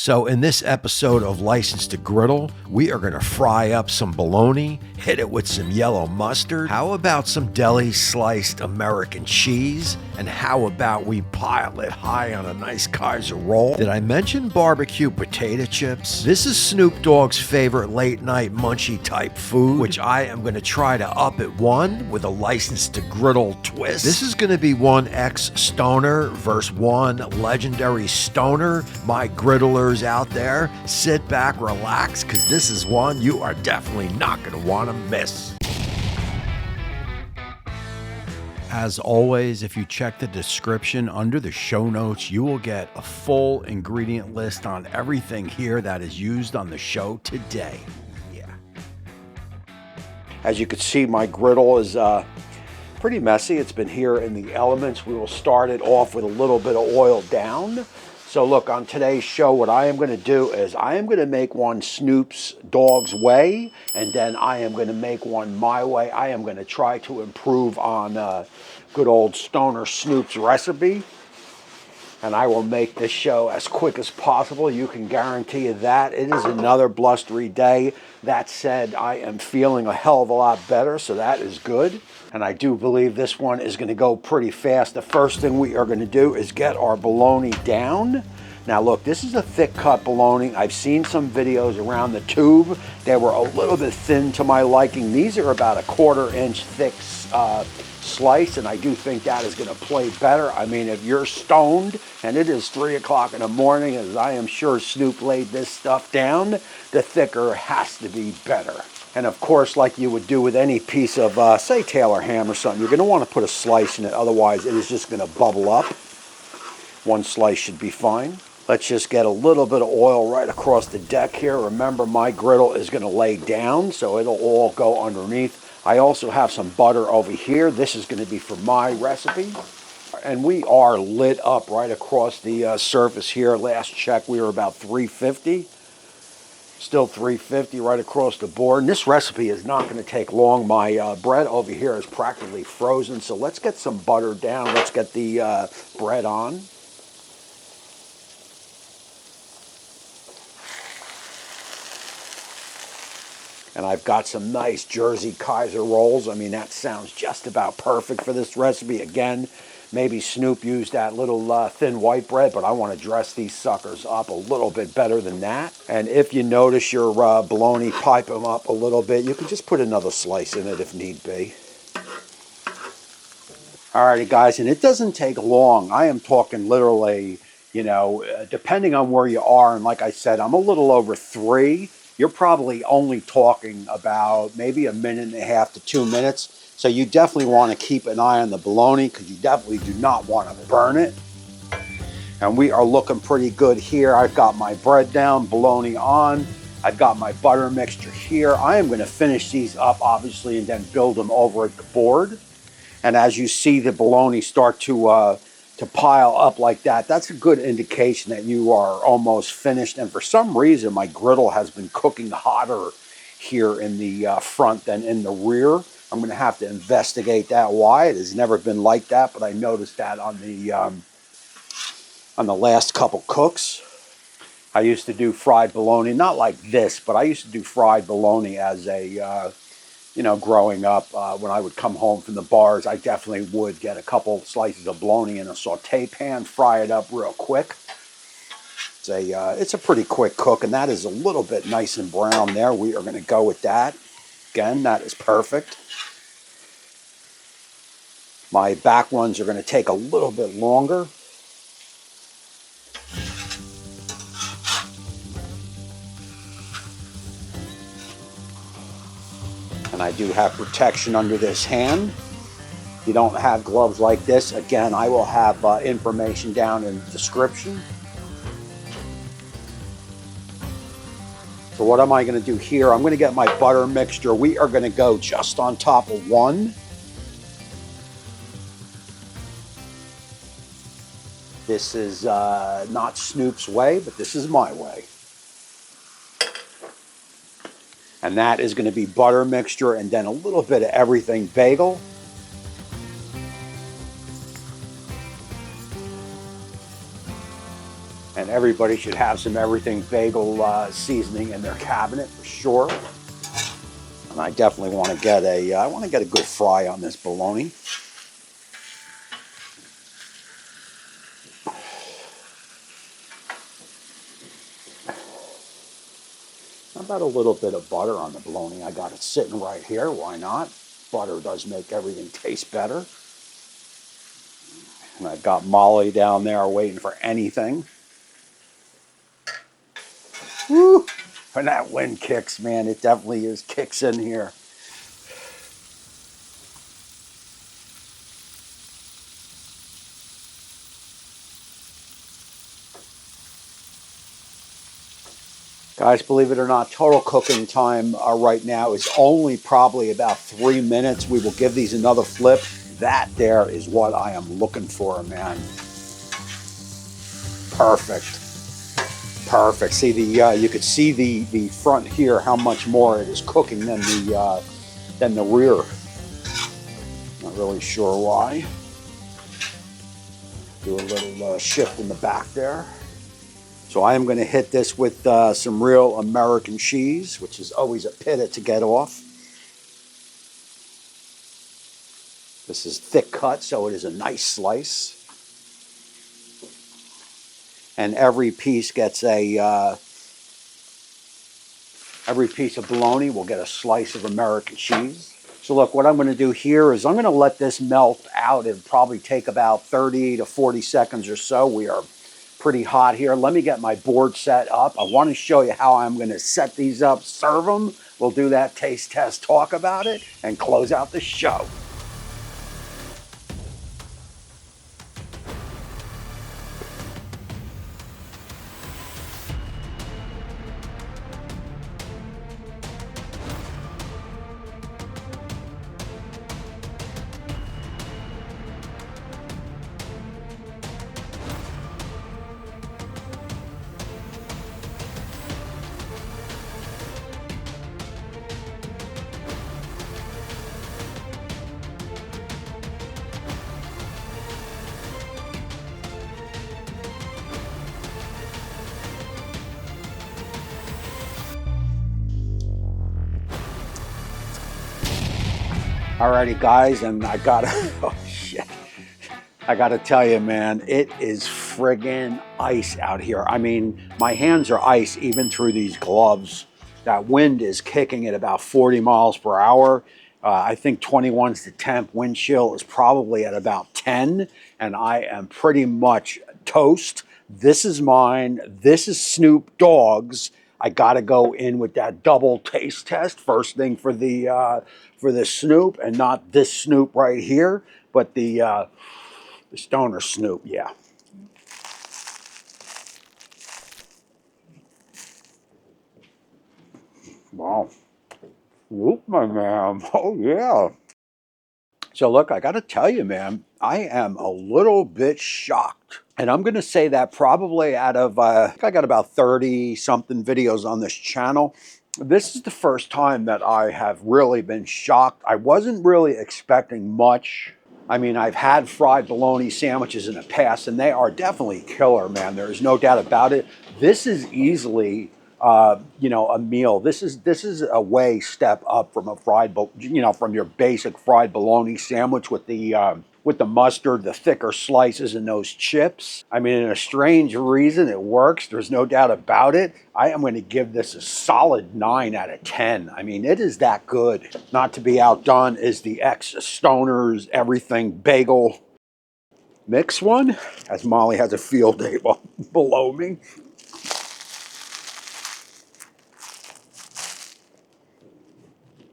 So in this episode of License to Griddle, we are going to fry up some bologna, hit it with some yellow mustard. How about some deli sliced American cheese? And how about we pile it high on a nice Kaiser roll? Did I mention barbecue potato chips? This is Snoop Dogg's favorite late night munchy type food, which I am going to try to up at one with a License to Griddle twist. This is going to be one ex-stoner versus one legendary stoner. My griddlers out there, sit back, relax, because this is one you are definitely not going to want to miss. As always, if you check the description under the show notes, you will get a full ingredient list on everything here that is used on the show today. Yeah. As you can see, my griddle is pretty messy. It's been here in the elements. We will start it off with a little bit of oil down. So look, on today's show, what I am going to do is I am going to make one Snoop's Dogg's way, and then I am going to make one my way. I am going to try to improve on good old Stoner Snoop's recipe, and I will make this show as quick as possible. You can guarantee you that. It is another blustery day. That said, I am feeling a hell of a lot better, so that is good. And I do believe this one is going to go pretty fast. The first thing we are going to do is get our bologna down. Now look, this is a thick cut bologna. I've seen some videos around the tube. They were a little bit thin to my liking. These are about a 1/4 inch thick slice, and I do think that is going to play better. I mean, if you're stoned and it is 3 o'clock in the morning, as I am sure Snoop laid this stuff down, the thicker has to be better. And of course, like you would do with any piece of, say, Taylor ham or something, you're going to want to put a slice in it. Otherwise, it is just going to bubble up. One slice should be fine. Let's just get a little bit of oil right across the deck here. Remember, my griddle is going to lay down, so it'll all go underneath. I also have some butter over here. This is going to be for my recipe. And we are lit up right across the surface here. Last check, we were about 350. Still 350 right across the board. And this recipe is not going to take long. My bread over here is practically frozen. So let's get some butter down. Let's get the bread on. And I've got some nice Jersey Kaiser rolls. I mean, that sounds just about perfect for this recipe. Again, maybe Snoop used that little thin white bread, but I want to dress these suckers up a little bit better than that. And if you notice your bologna pipe them up a little bit, you can just put another slice in it if need be. Alrighty, guys, and it doesn't take long. I am talking literally, you know, depending on where you are. And like I said, I'm a little over 3. You're probably only talking about maybe 1.5 minutes to 2 minutes. So you definitely want to keep an eye on the bologna because you definitely do not want to burn it. And we are looking pretty good here. I've got my bread down, bologna on. I've got my butter mixture here. I am going to finish these up, obviously, and then build them over at the board. And as you see the bologna start to pile up like that, that's a good indication that you are almost finished. And for some reason, my griddle has been cooking hotter here in the front than in the rear. I'm going to have to investigate that why. It has never been like that, but I noticed that on the last couple cooks. I used to do fried bologna, not like this, but I used to do fried bologna as a you know, growing up, when I would come home from the bars, I definitely would get a couple slices of bologna in a saute pan, fry it up real quick. It's a pretty quick cook, and that is a little bit nice and brown there. We are going to go with that. Again, that is perfect. My back ones are going to take a little bit longer. And I do have protection under this hand. If you don't have gloves like this, again, I will have information down in the description. So what am I going to do here? I'm going to get my butter mixture. We are going to go just on top of one. This is not Snoop's way, but this is my way. And that is going to be butter mixture and then a little bit of everything bagel. And And everybody should have some everything bagel seasoning in their cabinet for sure. And I definitely want to get a good fry on this bologna. How about a little bit of butter on the bologna? I got it sitting right here. Why not? Butter does make everything taste better. And I've got Molly down there waiting for anything. Woo! When that wind kicks, man, it definitely is kicks in here. Guys, believe it or not, total cooking time right now is only probably about 3 minutes. We will give these another flip. That there is what I am looking for, man. Perfect. Perfect. See you could see the front here, how much more it is cooking than the rear. Not really sure why. Do a little shift in the back there. So I am going to hit this with some real American cheese, which is always a pit to get off. This is thick cut, so it is a nice slice. And every piece gets every piece of bologna will get a slice of American cheese. So look, what I'm going to do here is I'm going to let this melt out. It'll probably take about 30 to 40 seconds or so. We are pretty hot here. Let me get my board set up. I want to show you how I'm going to set these up, serve them. We'll do that taste test, talk about it, and close out the show. Alrighty guys, and I gotta, oh shit. I gotta tell you, man, it is friggin' ice out here. I mean, my hands are ice even through these gloves. That wind is kicking at about 40 miles per hour. I think 21's the temp. Wind chill is probably at about 10, and I am pretty much toast. This is mine. This is Snoop Dogg's. I gotta go in with that double taste test. First thing for the Snoop, and not this Snoop right here, but the Stoner Snoop, yeah. Wow. Whoop, my man. Oh, yeah. So look, I gotta tell you, man, I am a little bit shocked. And I'm gonna say that probably out of, I think I got about 30 something videos on this channel. This is the first time that I have really been shocked. I wasn't really expecting much. I mean, I've had fried bologna sandwiches in the past, and they are definitely killer, man. There is no doubt about it. This is easily, you know, a meal. This is a way step up from a from your basic fried bologna sandwich with the mustard, the thicker slices, and those chips. I mean, in a strange reason, it works. There's no doubt about it. I am going to give this a solid 9 out of 10. I mean, it is that good. Not to be outdone is the Stoners Everything Bagel Mix one, as Molly has a field day below me.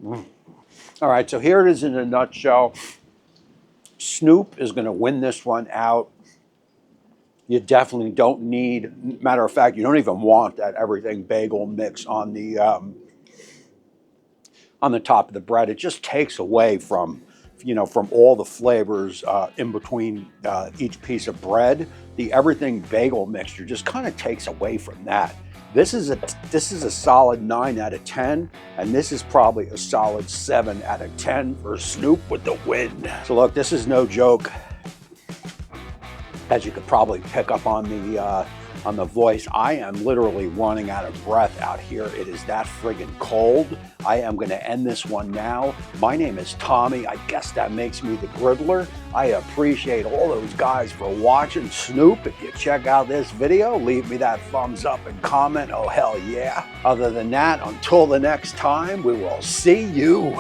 All right, so here it is in a nutshell. Snoop is going to win this one out. You definitely don't need, matter of fact, you don't even want that everything bagel mix on the top of the bread. It just takes away from, you know, from all the flavors in between each piece of bread. The everything bagel mixture just kind of takes away from that. This is a solid 9 out of 10, and this is probably a solid 7 out of 10 for Snoop with the win. So look, this is no joke. As you could probably pick up on on the voice. I am literally running out of breath out here. It is that friggin' cold. I am going to end this one now. My name is Tommy. I guess that makes me the Griddler. I appreciate all those guys for watching. Snoop, if you check out this video, leave me that thumbs up and comment. Oh, hell yeah. Other than that, until the next time, we will see you.